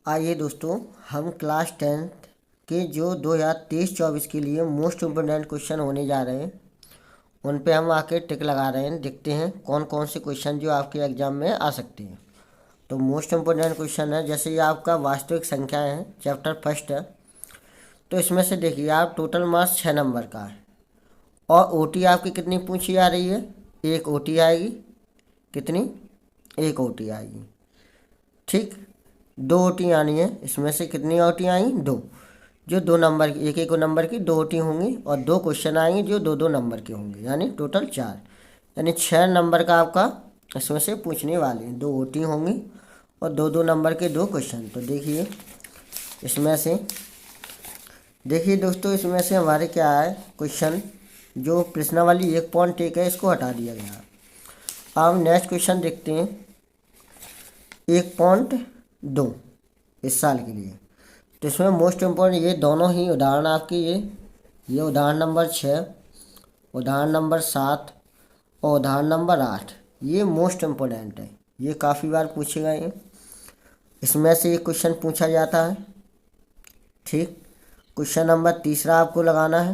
आइए दोस्तों, हम क्लास 10th के जो 2023-24 के लिए मोस्ट इम्पोर्टेंट क्वेश्चन होने जा रहे हैं उन पे हम आके टिक लगा रहे हैं। देखते हैं कौन कौन से क्वेश्चन जो आपके एग्जाम में आ सकते हैं। तो मोस्ट इम्पोर्टेंट क्वेश्चन है, जैसे ये आपका वास्तविक संख्या है, चैप्टर फर्स्ट है। तो इसमें से देखिए, आप टोटल मार्क्स 6 नंबर का है और ओटी आपकी कितनी पूछी जा रही है? एक ओटी आएगी। कितनी? एक ओटी आएगी। ठीक, दो ओटी आनी है। इसमें से कितनी ओटी आई? दो। जो दो नंबर की, एक एक नंबर की दो ओटी होंगी और दो क्वेश्चन आएंगे जो दो दो नंबर के होंगे, यानी टोटल 4, यानी 6 नंबर का आपका इसमें से पूछने वाले हैं। दो ओटी होंगी और दो दो नंबर के दो क्वेश्चन। तो देखिए इसमें से, देखिए दोस्तों, इसमें से हमारे क्या है क्वेश्चन, जो प्रश्नावली 1.1 है इसको हटा दिया गया। अब नेक्स्ट क्वेश्चन देखते हैं 1.2 इस साल के लिए। तो इसमें मोस्ट इम्पोर्टेंट ये दोनों ही उदाहरण आपके, ये उदाहरण नंबर 6, उदाहरण नंबर 7 और उदाहरण नंबर 8, ये मोस्ट इम्पोर्टेंट है। ये काफ़ी बार पूछे गए हैं। इसमें से एक क्वेश्चन पूछा जाता है। ठीक, क्वेश्चन नंबर तीसरा आपको लगाना है,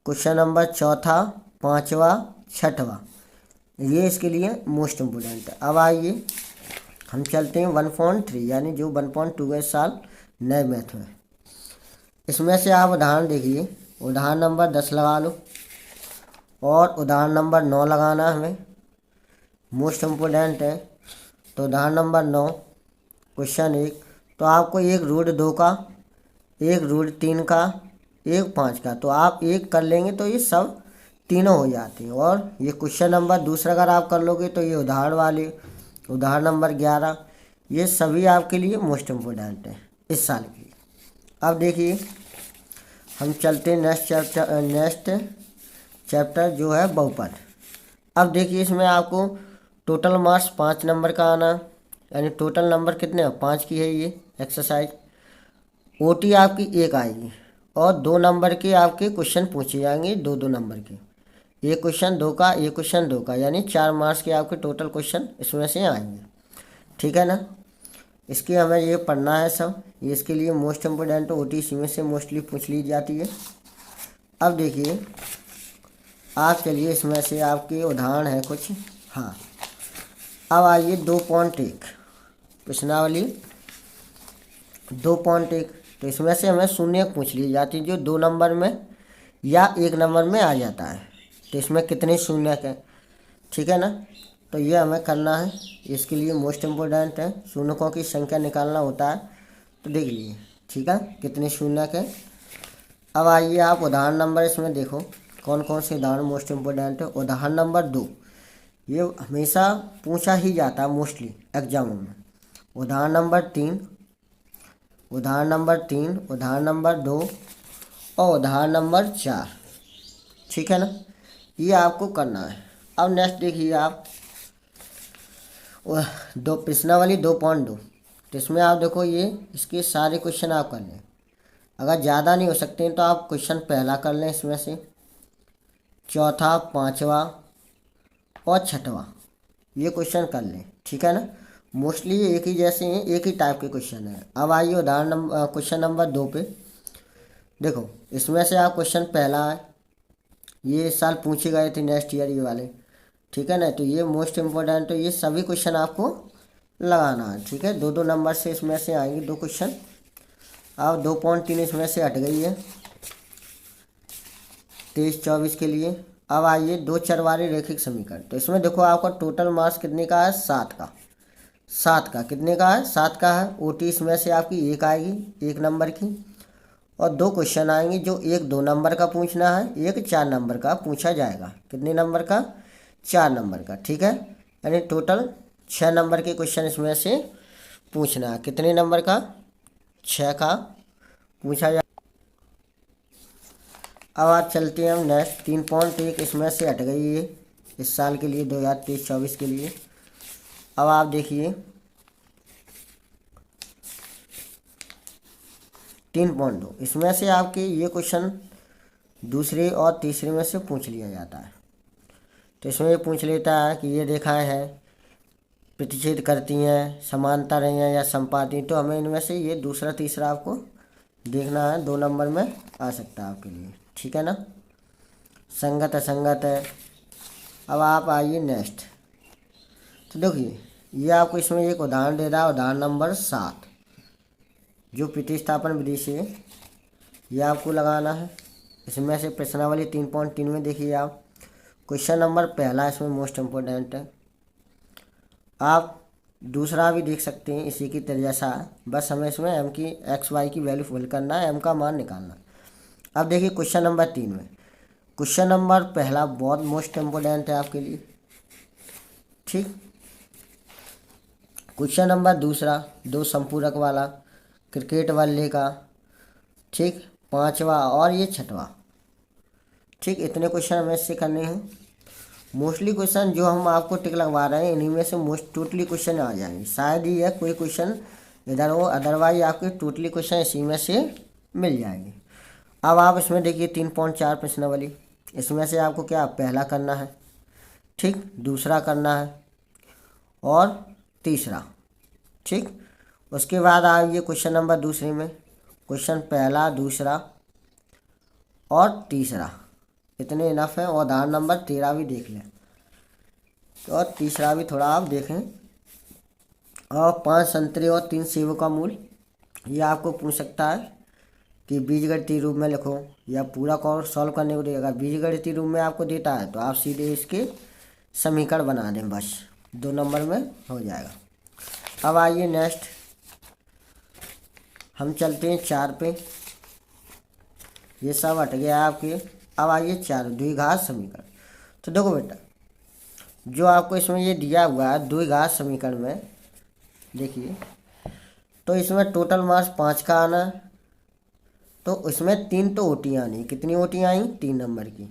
क्वेश्चन नंबर चौथा, पाँचवा, छठवा, ये इसके लिए मोस्ट इम्पोर्टेंट है। अब आइए हम चलते हैं 1.3, यानी जो 1.2 है इस साल नए मैथ में। इसमें से आप उदाहरण देखिए, उदाहरण नंबर 10 लगा लो और उदाहरण नंबर 9 लगाना है हमें, मोस्ट इम्पोर्टेंट है। तो उदाहरण नंबर 9 क्वेश्चन 1, तो आपको एक रूट 2 का, एक रूट 3 का, एक 5 का, तो आप एक कर लेंगे तो ये सब तीनों हो जाते हैं। और ये क्वेश्चन नंबर दूसरा अगर आप कर लोगे तो ये उदाहरण वाले, उदाहरण नंबर 11, ये सभी आपके लिए मोस्ट इम्पोर्टेंट है इस साल के लिए। अब देखिए हम चलते हैं नेक्स्ट चैप्टर जो है बहुपद। अब देखिए इसमें आपको टोटल मार्क्स 5 नंबर का आना, यानी टोटल नंबर कितने? 5 की है ये एक्सरसाइज। ओटी आपकी एक आएगी और 2 नंबर के आपके क्वेश्चन पूछे जाएंगे, दो दो नंबर के, एक क्वेश्चन 2 का, एक क्वेश्चन 2 का, यानी 4 मार्क्स के आपके टोटल क्वेश्चन इसमें से आएंगे। ठीक है ना? इसके हमें ये पढ़ना है सब, ये इसके लिए मोस्ट इम्पोर्टेंट ओटी इसी में से मोस्टली पूछ ली जाती है। अब देखिए आप चलिए, इसमें से आपके उदाहरण है कुछ। हाँ, अब आइए 2.1 प्रश्नावली 2.1। तो इसमें से हमें शून्य पूछ ली जाती है जो 2 नंबर में या 1 नंबर में आ जाता है। तो इसमें कितने शून्य हैं? ठीक है ना? तो ये हमें करना है, इसके लिए मोस्ट इम्पोर्टेंट है, शून्यकों की संख्या निकालना होता है। तो देख लीजिए, ठीक है, कितने शून्य हैं। अब आइए आप उदाहरण नंबर, इसमें देखो कौन कौन से उदाहरण मोस्ट इम्पोर्टेंट है। उदाहरण नंबर 2, ये हमेशा पूछा ही जाता है मोस्टली एग्जामों में। उदाहरण नंबर 3, उदाहरण नंबर 3, उदाहरण नंबर 2 और उदाहरण नंबर 4। ठीक है ना? ये आपको करना है। अब नेक्स्ट देखिए आप दो प्रश्नावली 2.2। तो इसमें आप देखो, ये इसके सारे क्वेश्चन आप कर लें। अगर ज़्यादा नहीं हो सकते हैं तो आप क्वेश्चन पहला कर लें, इसमें से चौथा, पाँचवा और छठवा, ये क्वेश्चन कर लें। ठीक है ना? मोस्टली ये एक ही जैसे हैं, एक ही टाइप के क्वेश्चन हैं। अब आइए उदाहरण नंबर क्वेश्चन नंबर 2 पे। देखो इसमें से आप क्वेश्चन पहला है, ये इस साल पूछे गए थे नेक्स्ट ईयर ये वाले। ठीक है ना? तो ये मोस्ट इम्पोर्टेंट, तो ये सभी क्वेश्चन आपको लगाना है। ठीक है, दो दो नंबर से इसमें से आएंगे दो क्वेश्चन। अब 2.3 इसमें से हट गई है 23-24 के लिए। अब आइए दो चरवारी रैखिक समीकरण। तो इसमें देखो आपका टोटल मार्क्स कितने का है? 7 का। 7 का कितने का है? 7 का है। ओटी इसमें से आपकी एक आएगी, 1 नंबर की, और दो क्वेश्चन आएंगे जो एक 2 नंबर का पूछना है, एक 4 नंबर का पूछा जाएगा। कितने नंबर का? 4 नंबर का। ठीक है, यानी टोटल 6 नंबर के क्वेश्चन इसमें से पूछना है। कितने नंबर का? 6 का पूछा जाए। अब आप चलते हैं हम नेक्स्ट 3.1, इसमें से हट गई है इस साल के लिए 2023-24 के लिए। अब आप देखिए 3.2, इसमें से आपके ये क्वेश्चन दूसरे और तीसरे में से पूछ लिया जाता है। तो इसमें ये पूछ लेता है कि ये देखा है प्रतिच्छेद करती हैं, समांतर हैं या संपाती। तो हमें इनमें से ये दूसरा तीसरा आपको देखना है, 2 नंबर में आ सकता है आपके लिए, ठीक है ना। संगत असंगत है। अब आप आइए नेक्स्ट। तो देखिए ये आपको इसमें एक उदाहरण दे रहा है, उदाहरण नंबर 7, जो प्रतिस्थापन विधि से ये आपको लगाना है। इसमें से प्रश्नावली 3.3 में देखिए आप, क्वेश्चन नंबर पहला इसमें मोस्ट इम्पोर्टेंट है। आप दूसरा भी देख सकते हैं इसी की तरह जैसा है, बस हमें इसमें एम की एक्स वाई की वैल्यू फिल करना है, एम का मान निकालना। अब देखिए क्वेश्चन नंबर 3 में, क्वेश्चन नंबर पहला बहुत मोस्ट इम्पोर्टेंट है आपके लिए, ठीक। क्वेश्चन नंबर दूसरा 2 संपूरक वाला क्रिकेट बल्ले का, ठीक। 5वां और ये 6वां, ठीक। इतने क्वेश्चन हमें इससे करने हैं। मोस्टली क्वेश्चन जो हम आपको टिक लगवा रहे हैं इन्हीं में से मोस्ट टोटली क्वेश्चन आ जाएंगे, शायद ही है कोई क्वेश्चन इधर हो, अदरवाइज आपके टोटली क्वेश्चन इसी में से मिल जाएंगे। अब आप इसमें देखिए 3.4 प्रश्नावली, इसमें से आपको क्या पहला करना है, ठीक, दूसरा करना है और तीसरा, ठीक। उसके बाद आइए क्वेश्चन नंबर दूसरे में, क्वेश्चन पहला दूसरा और तीसरा, इतने इनफ है। और उदाहरण नंबर 13 भी देख लें, और तीसरा भी थोड़ा आप देखें। और 5 संतरे और 3 सेबों का मूल, ये आपको पूछ सकता है कि बीजगणितीय रूप में लिखो, या पूरा कौन सॉल्व करने को देगा। बीजगणितीय रूप में आपको देता है तो आप सीधे इसके समीकरण बना दें, बस 2 नंबर में हो जाएगा। अब आइए नेक्स्ट हम चलते हैं 4 पे, ये सब हट गया आपके। अब आइए 4 द्विघात समीकरण। तो देखो बेटा, जो आपको इसमें ये दिया हुआ है द्विघात समीकरण में, देखिए तो इसमें टोटल मास 5 का आना है, तो इसमें 3 तो ओटियाँ आनी। कितनी ओटियाँ आई? 3 नंबर की,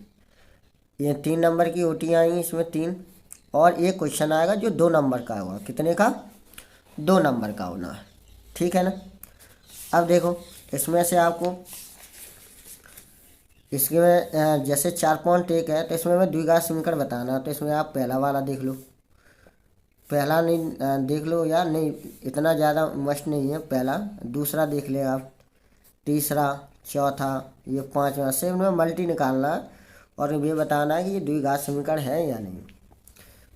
ये 3 नंबर की ओटियाँ आई इसमें 3। और एक क्वेश्चन आएगा जो 2 नंबर का होगा, कितने का? 2 नंबर का होना है, ठीक है ना। अब देखो इसमें से आपको इसमें जैसे 4.1 है तो इसमें मैं द्विघात समीकरण बताना, तो इसमें आप पहला वाला देख लो, पहला नहीं देख लो यार, नहीं इतना ज़्यादा मस्ट नहीं है, पहला दूसरा देख ले आप, तीसरा चौथा ये 5वां से इनमें मल्टी निकालना है और ये बताना है कि ये द्विघात समीकरण है या नहीं।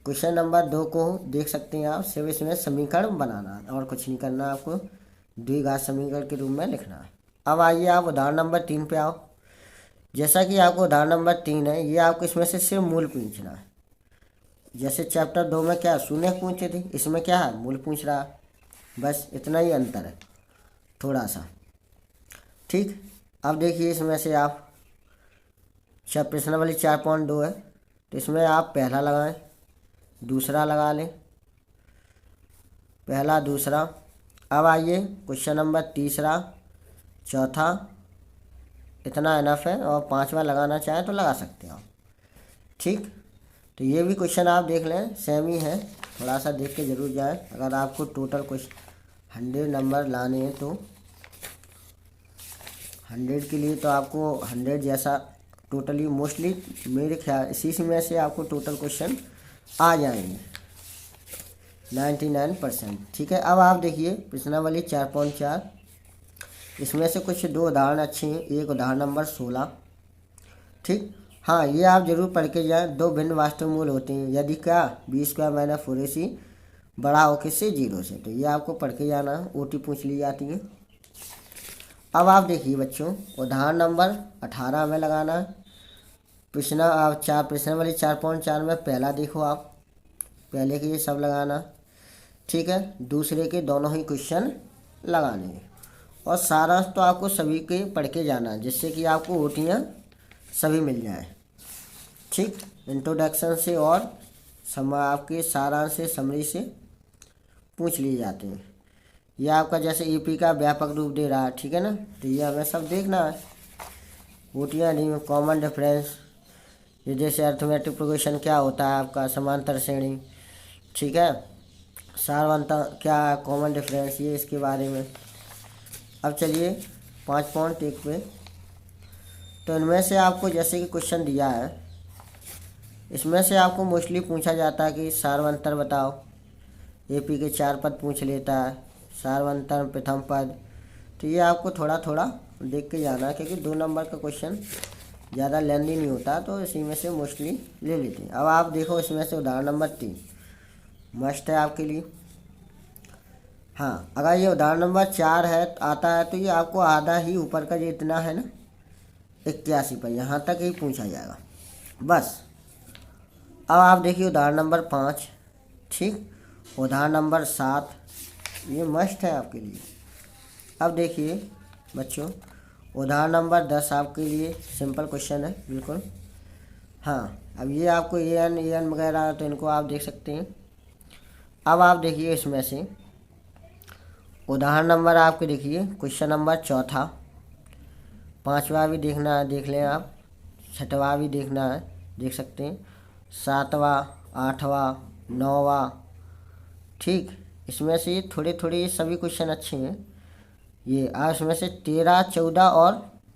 क्वेश्चन नंबर 2 को देख सकते हैं आप, सिर्फ इसमें समीकरण बनाना है और कुछ नहीं करना, आपको द्विघात समीकरण के रूप में लिखना है। अब आइए आप उदाहरण नंबर 3 पे आओ। जैसा कि आपको उदाहरण नंबर 3 है, ये आपको इसमें से सिर्फ मूल पूछना है। जैसे चैप्टर 2 में क्या शून्य पूछे थे, इसमें क्या है मूल पूछ रहा है, बस इतना ही अंतर है थोड़ा सा, ठीक। अब देखिए इसमें से आप प्रश्नावली 4.2 है, तो इसमें आप पहला लगाएं, दूसरा लगा लें, पहला दूसरा। अब आइए क्वेश्चन नंबर तीसरा चौथा, इतना इनफ है, और 5वां लगाना चाहें तो लगा सकते हैं आप, ठीक। तो ये भी क्वेश्चन आप देख लें, सेम ही है, थोड़ा सा देख के ज़रूर जाएं। अगर आपको टोटल क्वेश्चन 100 नंबर लाने हैं तो 100 के लिए तो आपको 100 जैसा टोटली मोस्टली मेरे ख्याल इसी में से आपको टोटल क्वेश्चन आ जाएंगे 99%, ठीक है। अब आप देखिए प्रश्नावली 4.4, इसमें से कुछ 2 उदाहरण अच्छे हैं। एक उदाहरण नंबर 16, ठीक। हाँ ये आप जरूर पढ़ के जाएँ। 2 भिन्न वास्तविक मूल होते हैं यदि क्या b² - 4ac बड़ा हो किससे 0 से, तो ये आपको पढ़ के जाना है, ओटी पूछ ली जाती है। अब आप देखिए बच्चों उदाहरण नंबर 18 में लगाना है प्रश्नावली 4.4 में पहला देखो आप, पहले के ये सब लगाना, ठीक है। दूसरे के दोनों ही क्वेश्चन लगाने हैं और सारा तो आपको सभी के पढ़ के जाना है, जिससे कि आपको ओटियाँ सभी मिल जाए, ठीक। इंट्रोडक्शन से और आपके सारांश से समरी से पूछ लिए जाते हैं। यह आपका जैसे ईपी का व्यापक रूप दे रहा है, ठीक है ना, तो ये हमें सब देखना है। ओटियाँ नहीं, कॉमन डिफरेंस, ये जैसे अर्थमेटिक प्रोग्रेशन क्या होता है आपका, समांतर श्रेणी, ठीक है, सारवंता क्या है, कॉमन डिफरेंस, ये इसके बारे में। अब चलिए 5.1 पे, तो इनमें से आपको जैसे कि क्वेश्चन दिया है, इसमें से आपको मोस्टली पूछा जाता है कि सारवंतर बताओ, एपी के 4 पद पूछ लेता है, सार्वंतरम प्रथम पद। तो ये आपको थोड़ा थोड़ा देख के जाना है, क्योंकि 2 नंबर का क्वेश्चन ज़्यादा लेंदी नहीं होता, तो इसी में से मोस्टली ले लेते हैं। अब आप देखो इसमें से उदाहरण नंबर 3 मस्ट है आपके लिए। हाँ, अगर ये उदाहरण नंबर 4 है आता है तो ये आपको आधा ही ऊपर का जो इतना है ना 81 पर, यहाँ तक ही पूछा जाएगा बस। अब आप देखिए उदाहरण नंबर 5, ठीक, उदाहरण नंबर 7 ये मस्ट है आपके लिए। अब देखिए बच्चों उदाहरण नंबर 10 आपके लिए सिंपल क्वेश्चन है बिल्कुल। हाँ, अब ये आपको ए एन वगैरह तो इनको आप देख सकते हैं। अब आप देखिए इसमें से उदाहरण नंबर आपके देखिए क्वेश्चन नंबर 4, 5वां भी देखना है देख लें आप, 6वां भी देखना है देख सकते हैं, 7वां, 8वां, 9वां, ठीक। इसमें से थोड़े थोड़े सभी क्वेश्चन अच्छे हैं। ये आज इसमें से 13, 14 और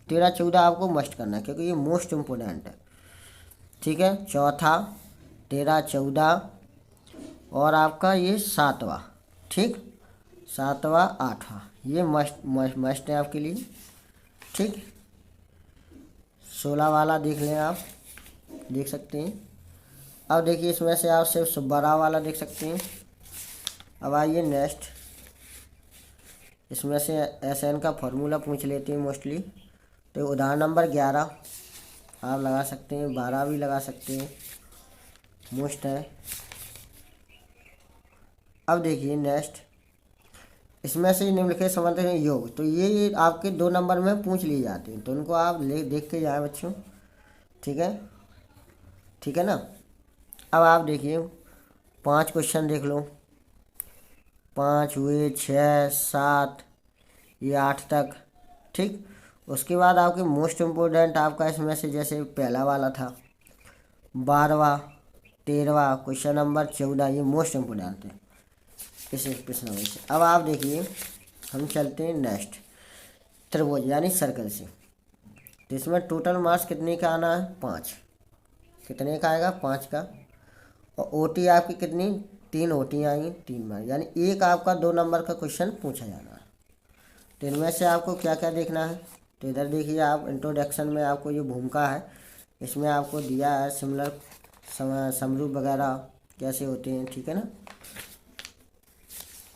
13, 14 आपको मस्ट करना है, क्योंकि ये मोस्ट इम्पोर्टेंट है, ठीक है। चौथा, 13, 14 और आपका ये 7वां, ठीक, 7वां, 8वां ये मस्ट है आपके लिए, ठीक। 16 वाला देख लें आप देख सकते हैं। अब देखिए इसमें से आप सिर्फ 12 वाला देख सकते हैं। अब आइए नेक्स्ट, इसमें से एसएन का फॉर्मूला पूछ लेते हैं मोस्टली। तो उदाहरण नंबर 11 आप लगा सकते हैं, 12 भी लगा सकते हैं, मोस्ट है। अब देखिए नेक्स्ट, इसमें से निम्नलिखित संबंध हैं योग, तो ये आपके 2 नंबर में पूछ लिए जाते हैं, तो उनको आप देख के जाएं बच्चों, ठीक है, ठीक है ना। अब आप देखिए 5 क्वेश्चन देख लो, 5 हुए, 6, 7, ये 8 तक, ठीक। उसके बाद आपके मोस्ट इम्पोर्टेंट आपका इसमें से जैसे पहला वाला था 12वां, 13वां, क्वेश्चन नंबर 14 ये मोस्ट इम्पोर्टेंट है इस प्रश्न से। अब आप देखिए हम चलते हैं नेक्स्ट, त्रिभुज यानी सर्कल से। तो इसमें टोटल मार्क्स कितने का आना है? 5। कितने का आएगा? 5 का। और ओटी आपकी कितनी? 3 ओटी आई, 3 मार्क्स, यानी एक आपका 2 नंबर का क्वेश्चन पूछा जाना है। तो इनमें से आपको क्या क्या देखना है? तो इधर देखिए आप इंट्रोडक्शन में आपको जो भूमिका है इसमें आपको दिया है सिमिलर समरूप वगैरह कैसे होते हैं, ठीक है ना।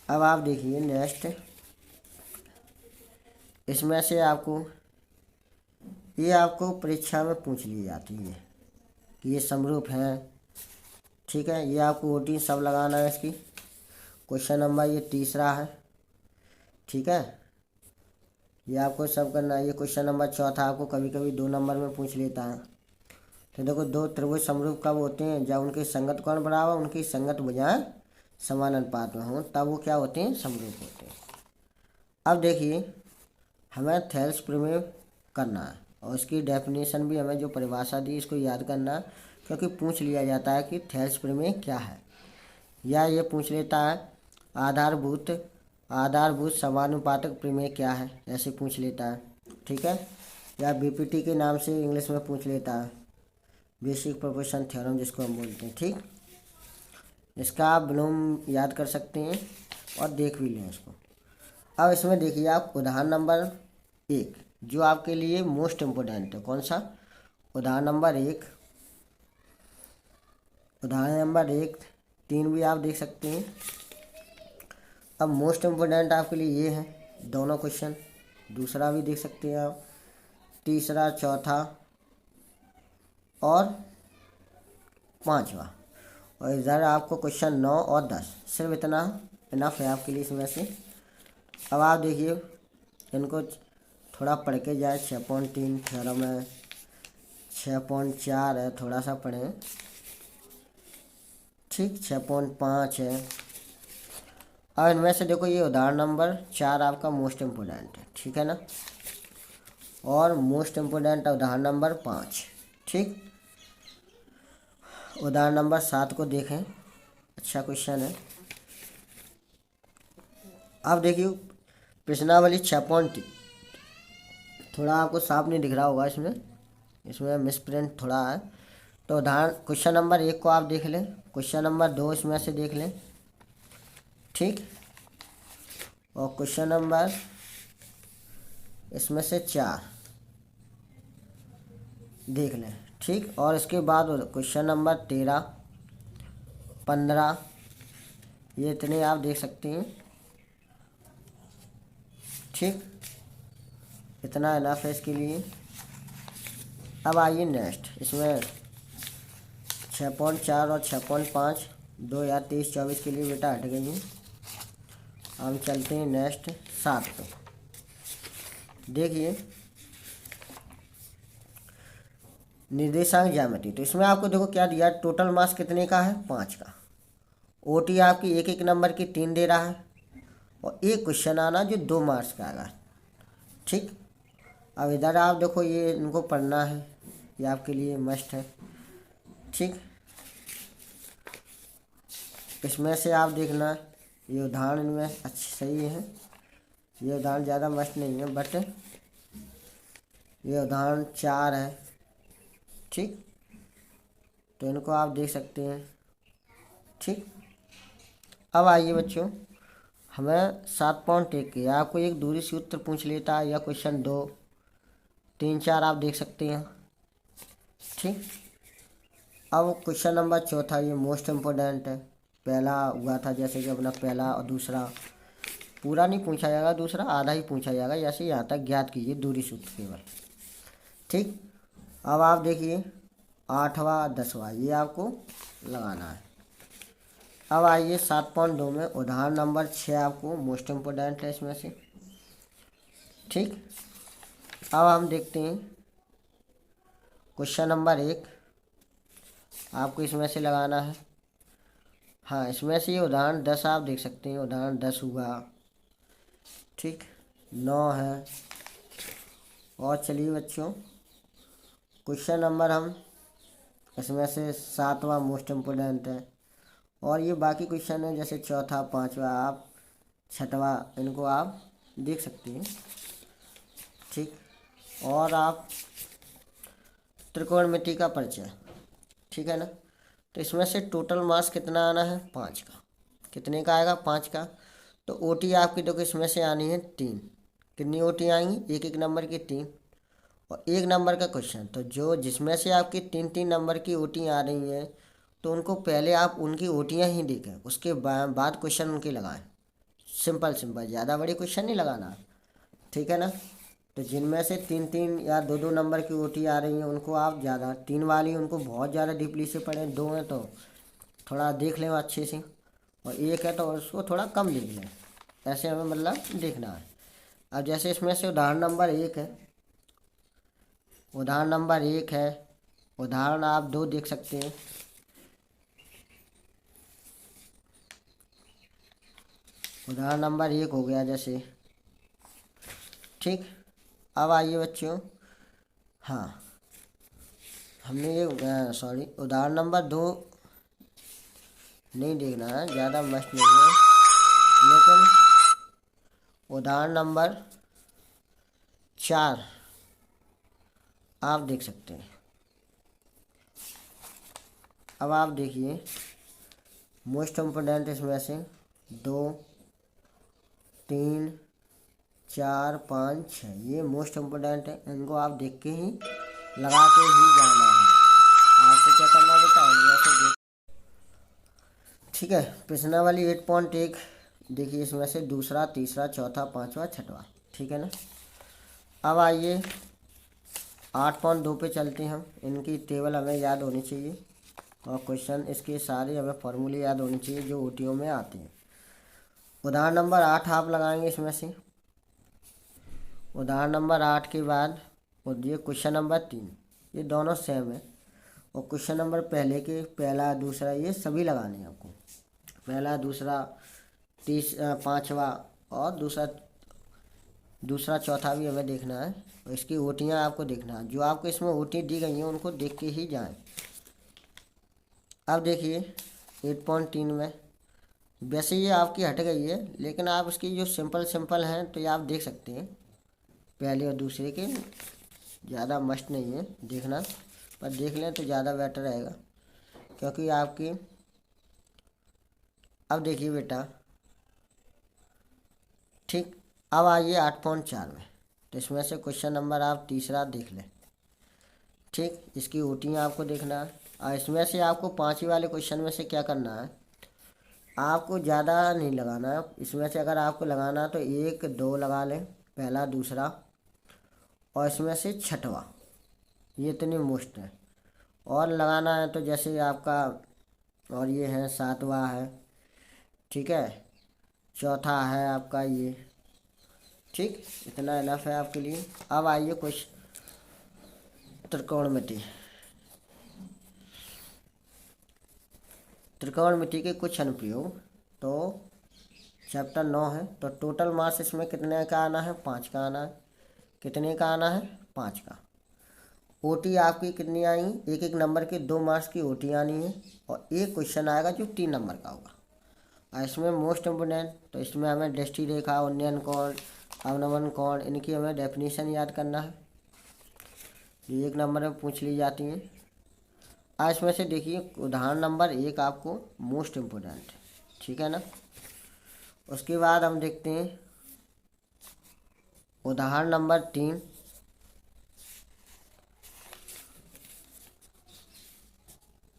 अब आप देखिए नेक्स्ट, इसमें से आपको ये आपको परीक्षा में पूछ ली जाती है कि ये समरूप हैं, ठीक है। ये आपको ओटी सब लगाना है इसकी। क्वेश्चन नंबर ये तीसरा है, ठीक है, ये आपको सब करना है। ये क्वेश्चन नंबर 4 आपको कभी कभी 2 नंबर में पूछ लेता है। तो देखो 2 त्रिभुज समरूप कब होते हैं? जब उनके संगत कोण बराबर, उनकी संगत भुजाएं समान अनुपात में हों, तब वो क्या होते हैं? समरूप होते हैं। अब देखिए हमें थेल्स प्रमेय करना है और इसकी डेफिनेशन भी हमें जो परिभाषा दी इसको याद करना है, क्योंकि पूछ लिया जाता है कि थेल्स प्रमेय क्या है, या ये पूछ लेता है आधारभूत समानुपातक प्रमेय क्या है, ऐसे पूछ लेता है, ठीक है। या बीपीटी के नाम से इंग्लिश में पूछ लेता है, बेसिक प्रोपोर्शन थ्योरम जिसको हम बोलते हैं, ठीक। इसका आप ब्लूम याद कर सकते हैं और देख भी लें इसको। अब इसमें देखिए आप उदाहरण नंबर 1 जो आपके लिए मोस्ट इम्पोर्टेंट है, कौन सा? उदाहरण नंबर 1, उदाहरण नंबर 1, 3 भी आप देख सकते हैं। अब मोस्ट इम्पोर्टेंट आपके लिए ये है दोनों क्वेश्चन, दूसरा भी देख सकते हैं आप, तीसरा, चौथा और 5वां। और इधर आपको क्वेश्चन 9 और 10, सिर्फ इतना इनफ है आपके लिए इसमें से। अब आप देखिए इनको थोड़ा पढ़ के जाए। 6.3 थ्योरम है, 6.4 है, थोड़ा सा पढ़ें, ठीक, 6.5 है। अब इनमें से देखो ये उदाहरण नंबर 4 आपका मोस्ट इम्पोर्टेंट है, ठीक है ना, और मोस्ट इम्पोर्टेंट उदाहरण नंबर 5, ठीक। उदाहरण नंबर 7 को देखें, अच्छा क्वेश्चन है। अब देखिए प्रश्नावली 6.3 थोड़ा आपको साफ नहीं दिख रहा होगा, इसमें मिसप्रिंट थोड़ा है। तो उदाहरण क्वेश्चन नंबर 1 को आप देख लें, क्वेश्चन नंबर 2 इसमें से देख लें, ठीक। और क्वेश्चन नंबर इसमें से 4 देख लें। ठीक। और इसके बाद क्वेश्चन नंबर 13, 15, ये इतने आप देख सकते हैं। ठीक, इतना इनफ है इसके लिए। अब आइए नेक्स्ट, इसमें 6.4 और 6.5 2023-24 के लिए बेटा हट गई हैं। हम चलते हैं नेक्स्ट 7 पे। देखिए निर्देशांक ज्यामिति, तो इसमें आपको देखो क्या दिया, टोटल मास कितने का है, 5 का। ओटी आपकी एक एक नंबर की 3 दे रहा है, और एक क्वेश्चन आना जो 2 मार्क्स का आएगा। ठीक। अब इधर आप देखो, ये इनको पढ़ना है, ये आपके लिए मस्ट है। ठीक। इसमें से आप देखना, ये उदाहरण इनमें अच्छी सही है, ये उदाहरण ज़्यादा मस्त नहीं है, बट ये उदाहरण 4 है। ठीक, तो इनको आप देख सकते हैं। ठीक। अब आइए बच्चों, हमें 7.1 के आपको एक दूरी सूत्र पूछ लेता है, या क्वेश्चन 2, 3, 4 आप देख सकते हैं। ठीक। अब क्वेश्चन नंबर 4 ये मोस्ट इम्पोर्टेंट है। पहला हुआ था जैसे कि अपना पहला और दूसरा पूरा नहीं पूछा जाएगा, दूसरा आधा ही पूछा जाएगा, जैसे यहाँ तक ज्ञात कीजिए दूरी सूत्र केवल। ठीक। अब आप देखिए 8वां 10वां ये आपको लगाना है। अब आइए 7.2 में उदाहरण नंबर 6 आपको मोस्ट इम्पोर्टेंट है इसमें से। ठीक। अब हम देखते हैं क्वेश्चन नंबर 1 आपको इसमें से लगाना है। हाँ, इसमें से ये उदाहरण 10 आप देख सकते हैं, उदाहरण 10 हुआ। ठीक, 9 है। और चलिए बच्चों, क्वेश्चन नंबर हम इसमें से 7वां मोस्ट इम्पोर्टेंट है, और ये बाकी क्वेश्चन है जैसे 4था 5वां आप 6वां इनको आप देख सकते हैं। ठीक। और आप त्रिकोणमिति का परिचय, ठीक है ना, तो इसमें से टोटल मास कितना आना है, 5 का। कितने का आएगा, 5 का। तो ओटी आपकी देखो इसमें से आनी है 3। कितनी ओटी आएंगी, एक एक नंबर की 3, और एक नंबर का क्वेश्चन। तो जो जिसमें से आपकी 3-3 नंबर की ओटी आ रही हैं, तो उनको पहले आप उनकी ओटियाँ ही देखें, उसके बाद क्वेश्चन उनके लगाएं। सिंपल सिंपल, ज़्यादा बड़ी क्वेश्चन नहीं लगाना। ठीक है ना। तो जिनमें से 3-3 या 2-2 नंबर की ओटी आ रही हैं, उनको आप ज़्यादा, 3 वाली उनको बहुत ज़्यादा डीपली से पढ़ें, 2 हैं तो थोड़ा देख लें अच्छे से, और 1 है तो उसको थोड़ा कम देख लें। ऐसे हमें मतलब देखना है। अब जैसे इसमें से उदाहरण नंबर 1 है, उदाहरण नंबर 1 है, उदाहरण आप 2 देख सकते हैं। उदाहरण नंबर 1 हो गया जैसे। ठीक। अब आइए बच्चों, हाँ हमने ये सॉरी उदाहरण नंबर 2 नहीं देखना है, ज़्यादा मस्त नहीं है, लेकिन उदाहरण नंबर 4 आप देख सकते हैं। अब आप देखिए मोस्ट इम्पोर्टेंट इसमें से 2, 3, 4, 5, 6 ये मोस्ट इम्पोर्टेंट है। इनको आप देख के ही लगा के ही जाना है। आपको क्या करना बेटा, इनमें से देख। ठीक है। पिछना वाली 8.1 देखिए, इसमें से दूसरा, तीसरा, चौथा, 5वां, 6वां। ठीक है ना। अब आइए 8.2 पे चलते हैं हम। इनकी टेबल हमें याद होनी चाहिए, और क्वेश्चन इसके सारे हमें फॉर्मूले याद होने चाहिए जो ओटीओ में आते हैं। उदाहरण नंबर 8 आप लगाएंगे इसमें से। उदाहरण नंबर 8 के बाद और ये क्वेश्चन नंबर 3, ये दोनों सेम है। और क्वेश्चन नंबर पहले के पहला दूसरा ये सभी लगाने हैं आपको। पहला दूसरा 5वां और दूसरा चौथा भी हमें देखना है, और इसकी ओटियाँ आपको देखना है। जो आपको इसमें ओटी दी गई हैं उनको देख के ही जाएं। अब देखिए 8.3 में वैसे ये आपकी हट गई है, लेकिन आप इसकी जो सिंपल हैं तो ये आप देख सकते हैं, पहले और दूसरे के। ज़्यादा मस्ट नहीं है देखना, पर देख लें तो ज़्यादा बेटर रहेगा, क्योंकि आपकी। अब देखिए बेटा ठीक, अब आइए 8.4 में। तो इसमें से क्वेश्चन नंबर आप तीसरा देख लें। ठीक, इसकी ओटियाँ आपको देखना है और इसमें से आपको पाँचवीं वाले क्वेश्चन में से क्या करना है, आपको ज़्यादा नहीं लगाना है। इसमें से अगर आपको लगाना है तो 1 2 लगा लें, पहला दूसरा, और इसमें से छठवा, ये इतने मोस्ट है। और लगाना है तो जैसे आपका, और ये है सातवां है, ठीक है, चौथा है आपका ये। ठीक, इतना इनफ है आपके लिए। अब आइए क्वेश्चन त्रिकोणमिति। त्रिकोणमिति के कुछ अनुप्रयोग। तो चैप्टर 9 है, तो टोटल मास इसमें कितने का आना है, 5 का आना है। कितने का आना है, 5 का। ओटी आपकी कितनी आई, एक एक नंबर के 2 मार्क्स की ओटी आनी है, और एक क्वेश्चन आएगा जो 3 नंबर का होगा। और इसमें मोस्ट इम्पोर्टेंट, तो इसमें हमें दृष्टि रेखा, उन्नयन कोण, अवनमन कोण, इनकी हमें डेफिनेशन याद करना है, ये 1 नंबर में पूछ ली जाती हैं। आज इसमें से देखिए उदाहरण नंबर 1 आपको मोस्ट इम्पोर्टेंट है, ठीक है ना। उसके बाद हम देखते हैं उदाहरण नंबर 3,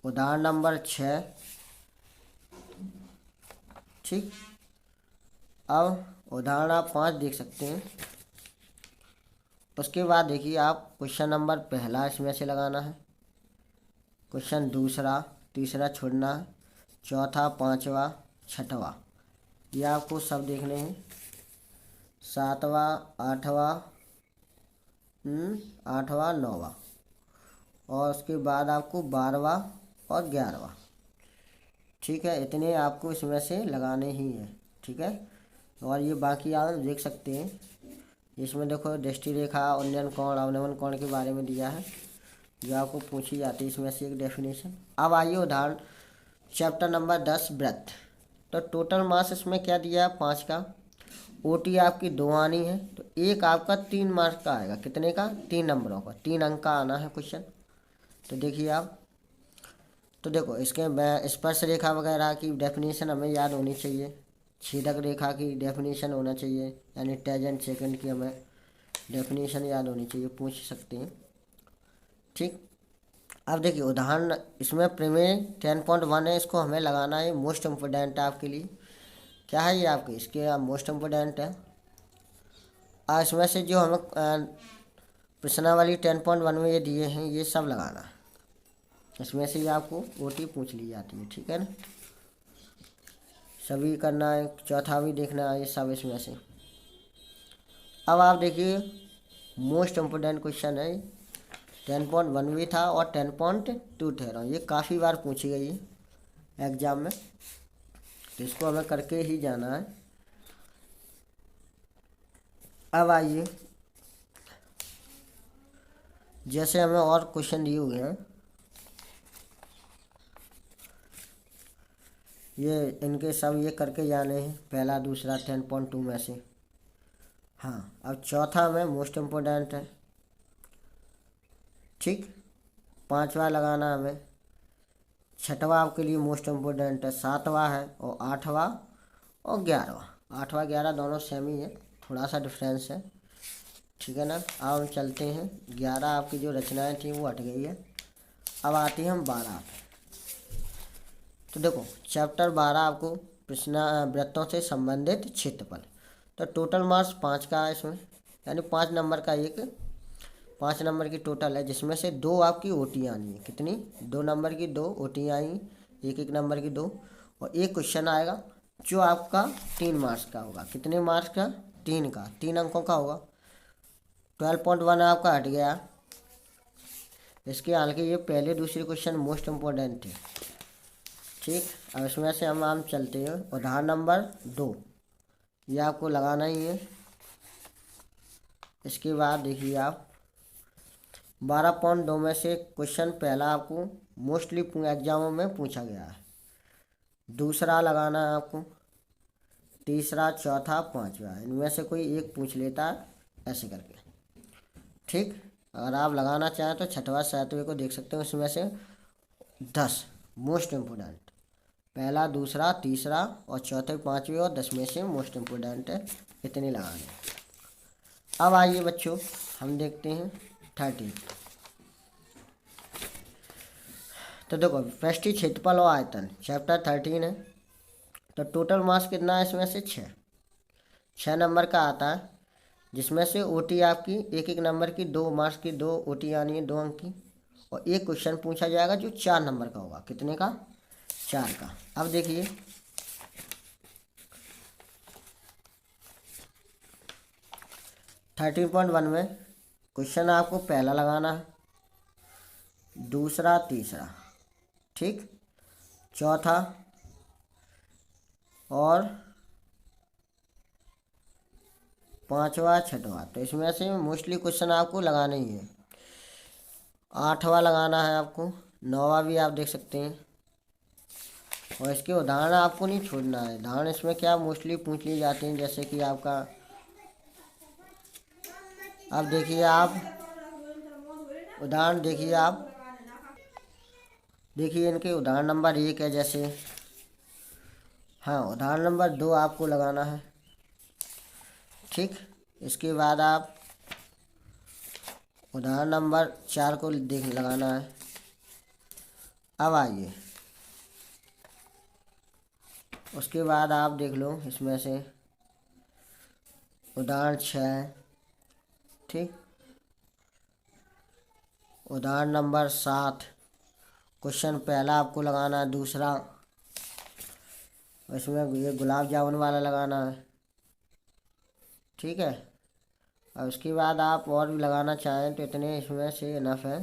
उदाहरण नंबर 6। ठीक, अब उदाहरण आप 5 देख सकते हैं। उसके बाद देखिए आप क्वेश्चन नंबर पहला इसमें से लगाना है, क्वेश्चन दूसरा, तीसरा छोड़ना है, चौथा, पांचवा, छठवा, ये आपको सब देखने हैं, सातवां, आठवां, आठवां, नौवां, और उसके बाद आपको 12वां और 11वां। ठीक है, इतने आपको इसमें से लगाने ही हैं, ठीक है। और ये बाकी आप देख सकते हैं, इसमें देखो दृष्टि रेखा, उन्नयन कोण, अवनमन कोण के बारे में दिया है, जो आपको पूछी जाती है इसमें से एक डेफिनेशन। अब आइए उदाहरण चैप्टर नंबर 10 वृत्त। तो टोटल मास इसमें क्या दिया है, 5 का। ओटी आपकी 2 आनी है, तो एक आपका 3 मार्क्स का आएगा। कितने का, 3 नंबरों का, 3 अंक का आना है क्वेश्चन। तो देखिए आप, तो देखो इसके स्पर्श रेखा वगैरह की डेफिनेशन हमें याद होनी चाहिए, छेदक रेखा की डेफिनेशन होना चाहिए, यानी टेंजेंट सेकंड की हमें डेफिनेशन याद होनी चाहिए, पूछ सकते हैं। ठीक, अब देखिए उदाहरण इसमें प्रमेय 10.1 है, इसको हमें लगाना है, मोस्ट इम्पोर्टेंट है आपके लिए। क्या है ये आपके, इसके मोस्ट इम्पोर्टेंट है। इसमें से जो हमें प्रश्नावली 10.1 में ये दिए हैं, ये सब लगाना है। इसमें से ये आपको ओटी पूछ ली जाती है, ठीक है ना। सभी करना है, चौथा भी देखना है, ये सब इसमें से। अब आप देखिए मोस्ट इम्पोर्टेंट क्वेश्चन है, 10.1 भी था और 10.2 ठहरा, ये काफ़ी बार पूछी गई है एग्जाम में, तो इसको हमें करके ही जाना है। अब आइए, जैसे हमें और क्वेश्चन दिए हुए हैं, ये इनके सब ये करके जाने हैं, पहला दूसरा 10.2 में से। हाँ, अब चौथा में मोस्ट इम्पोर्टेंट है। ठीक, 5वां लगाना हमें, छठवां आपके लिए मोस्ट इम्पोर्टेंट है, 7वां है, और 8वां और 11वां। 8वां 11 दोनों सेम ही है, थोड़ा सा डिफरेंस है, ठीक है ना। अब हम चलते हैं, 11 आपकी जो रचनाएं थी वो हट गई है। अब आती हैं हम 12 पे। तो देखो चैप्टर 12 आपको प्रश्न वृत्तों से संबंधित क्षेत्रफल। तो टोटल मार्क्स 5 का है इसमें, यानी 5 नंबर का एक 5 नंबर की टोटल है, जिसमें से 2 आपकी ओटी आनी है। कितनी, 2 नंबर की 2 ओटी आई, एक एक नंबर की 2, और एक क्वेश्चन आएगा जो आपका 3 मार्क्स का होगा। कितने मार्क्स का, 3 का, 3 अंकों का होगा। 12.1 आपका हट गया। इसके हालांकि ये पहले दूसरे क्वेश्चन मोस्ट इम्पोर्टेंट थे। ठीक, अब इसमें से हम चलते हैं उदाहरण नंबर 2, ये आपको लगाना ही है। इसके बाद देखिए आप 12.2 में से क्वेश्चन पहला आपको मोस्टली एग्जामों में पूछा गया है, दूसरा लगाना है आपको, तीसरा, चौथा, पांचवा, इनमें से कोई एक पूछ लेता है ऐसे करके। ठीक, अगर आप लगाना चाहें तो छठवां सातवें को देख सकते हो, इसमें से 10 मोस्ट इम्पोर्टेंट, पहला, दूसरा, तीसरा और चौथे, पाँचवें और 10 में से मोस्ट इम्पोर्टेंट है इतने लगाने। अब आइए बच्चों हम देखते हैं 30। तो देखो पृष्ठीय क्षेत्रफल और आयतन चैप्टर 13 है। तो टोटल मास कितना है इसमें से 6 नंबर का आता है, जिसमें से ओटी आपकी एक एक नंबर की 2 मार्क्स की 2 ओटी आनी है 2 अंक की, और एक क्वेश्चन पूछा जाएगा जो 4 नंबर का होगा। कितने का? 4 का। अब देखिए 13.1 में क्वेश्चन आपको पहला लगाना है, दूसरा तीसरा, ठीक, चौथा और पांचवा छठवा। तो इसमें से मोस्टली क्वेश्चन आपको लगाना ही है। आठवां लगाना है आपको, नौवां भी आप देख सकते हैं, और इसके उदाहरण आपको नहीं छोड़ना है। उदाहरण इसमें क्या मोस्टली पूछ लिए जाते हैं, जैसे कि आपका, अब देखिए आप उदाहरण देखिए, आप देखिए इनके उदाहरण नंबर 1 है जैसे, हाँ उदाहरण नंबर 2 आपको लगाना है, ठीक। इसके बाद आप उदाहरण नंबर 4 को देख लगाना है। अब आइए उसके बाद आप देख लो इसमें से उदाहरण 6, ठीक, उदाहरण नंबर 7 क्वेश्चन पहला आपको लगाना है, दूसरा इसमें ये गुलाब जामुन वाला लगाना है, ठीक है। और उसके बाद आप और भी लगाना चाहें तो इतने इसमें से इनफ है,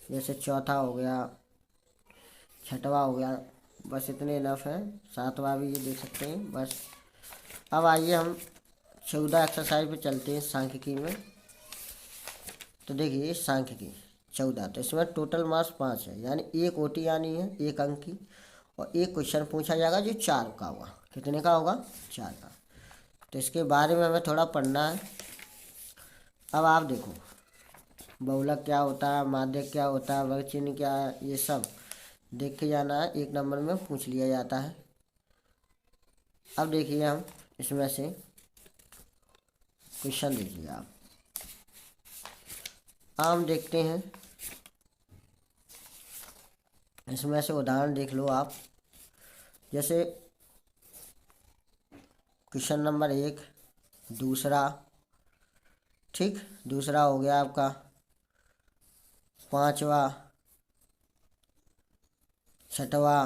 जैसे चौथा हो गया, छठवा हो गया, बस इतने इनफ है। सातवां भी ये देख सकते हैं बस। अब आइए हम 14 एक्सरसाइज पे चलते हैं सांख्यिकी में। तो देखिए सांख्यिकी 14, तो इसमें टोटल मार्क्स 5 है, यानी एक ओटी आनी है 1 अंक की, और एक क्वेश्चन पूछा जाएगा जो 4 का होगा। कितने का होगा? 4 का। तो इसके बारे में हमें थोड़ा पढ़ना है। अब आप देखो बहुलक क्या होता है, माध्यक क्या होता है, वर्ग चिन्ह क्या है, ये सब देख के जाना है, 1 नंबर में पूछ लिया जाता है। अब देखिए हम इसमें से क्वेश्चन देखिए आप, हम देखते हैं इसमें से उदाहरण देख लो आप, जैसे क्वेश्चन नंबर 1, दूसरा, ठीक, दूसरा हो गया आपका, पांचवा, छठवा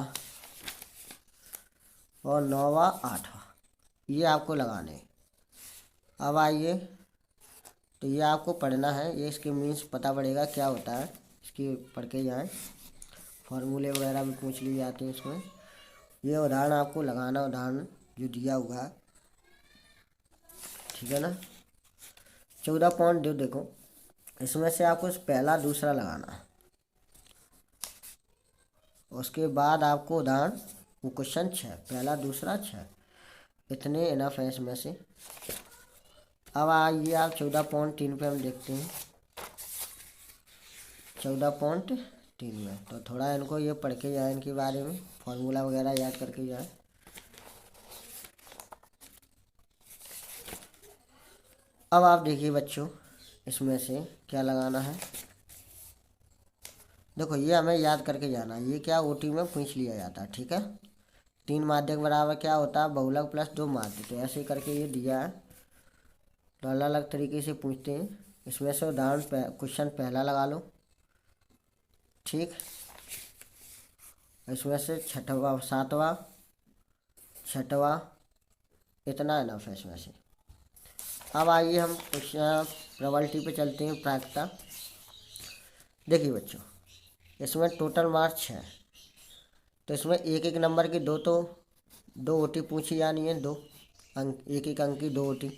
और नौवा, आठवां, ये आपको लगाने। अब आइए तो ये आपको पढ़ना है, ये इसके मीन्स पता पड़ेगा क्या होता है, इसकी पढ़ के जाएँ। फार्मूले वगैरह भी पूछ लिए जाते हैं इसमें। ये उदाहरण आपको लगाना, उदाहरण जो दिया हुआ है, ठीक है ना। 14.2 देखो, इसमें से आपको पहला दूसरा लगाना है, उसके बाद आपको उदाहरण वो क्वेश्चन 6, पहला दूसरा 6, इतने इनफ है इसमें से। अब आइए आप 14.3 पे हम देखते हैं। 14.3 में तो थोड़ा इनको ये पढ़ के जाए, इनके बारे में फॉर्मूला वगैरह याद करके जाए। अब आप देखिए बच्चों इसमें से क्या लगाना है। देखो ये हमें याद करके जाना है, ये क्या ओटी में पूछ लिया जाता है, ठीक है। 3 माध्यक बराबर क्या होता है? बहुलक प्लस 2 माध्यक। तो ऐसे करके ये दिया है, तो अलग अलग तरीके से पूछते हैं। इसमें से उदाहरण क्वेश्चन पहला लगा लो, ठीक। इसमें से छठवा, सातवां, छठवा, इतना इनफ है इसमें से। अब आइए हम क्वेश्चन प्रॉबबिलिटी पे चलते हैं, प्रायिकता। देखिए बच्चों इसमें टोटल मार्क्स है, तो इसमें एक एक नंबर की दो ओटी पूछी जानी है, 2 अंक, एक एक अंक की 2 ओटी,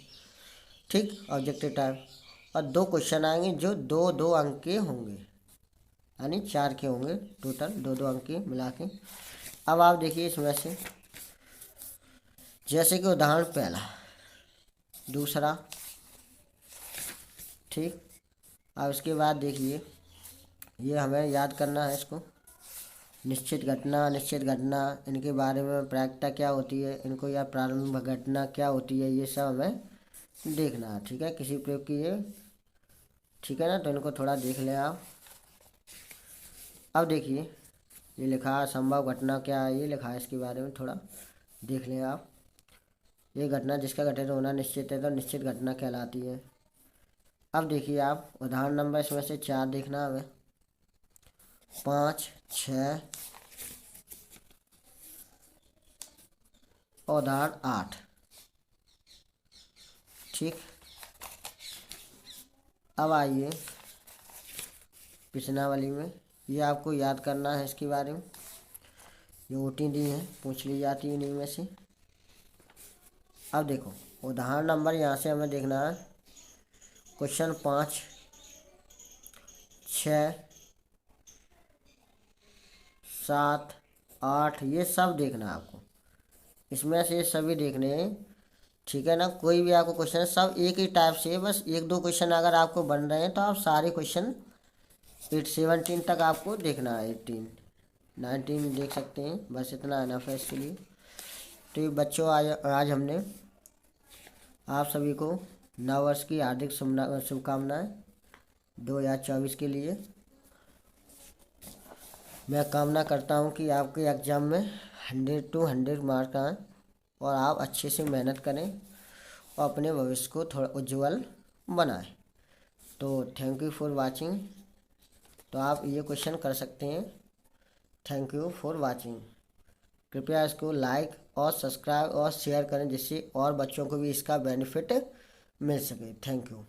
ठीक, ऑब्जेक्टिव टाइप। और 2 क्वेश्चन आएंगे जो 2-2 अंक के होंगे, यानी 4 के होंगे टोटल, 2-2 अंक के मिला के। अब आप देखिए इसमें से, जैसे कि उदाहरण पहला, दूसरा, ठीक। अब उसके बाद देखिए ये हमें याद करना है इसको, निश्चित घटना, अनिश्चित घटना, इनके बारे में प्रायिकता क्या होती है, इनको या प्रारंभिक घटना क्या होती है, ये सब हमें देखना है, ठीक है, किसी प्रयोग की ये, ठीक है ना। तो इनको थोड़ा देख ले आप। अब देखिए ये लिखा है संभव घटना क्या है, ये लिखा है, इसके बारे में थोड़ा देख लें आप। ये घटना जिसका घटित होना निश्चित है तो निश्चित घटना कहलाती है। अब देखिए आप उदाहरण नंबर इसमें से 4 देखना हमें, 5, 6 और उदाहरण 8, ठीक। अब आइए प्रश्नावली में, ये आपको याद करना है इसके बारे में। ये ओटी दी है, पूछ ली जाती है इन्हीं में से। अब देखो उदाहरण नंबर यहाँ से हमें देखना है क्वेश्चन 5, 6, 7, 8, ये सब देखना है आपको। इसमें से सभी देखने हैं, ठीक है ना। कोई भी आपको क्वेश्चन सब एक ही टाइप से है, बस 1-2 क्वेश्चन अगर आपको बन रहे हैं तो आप सारे क्वेश्चन 17 तक आपको देखना है। 18, 19 देख सकते हैं, बस इतना इनफ है इसके लिए। तो ये बच्चों आज हमने आप सभी को नववर्ष की हार्दिक शुभकामनाएं 2024 के लिए। मैं कामना करता हूं कि आपके एग्ज़ाम में 100 to 100 मार्क आएँ और आप अच्छे से मेहनत करें और अपने भविष्य को थोड़ा उज्जवल बनाएं। तो थैंक यू फॉर वाचिंग। तो आप ये क्वेश्चन कर सकते हैं। Thank you for watching. कृपया इसको लाइक और सब्सक्राइब और शेयर करें जिससे और बच्चों को भी इसका बेनिफिट मिल सके। Thank you.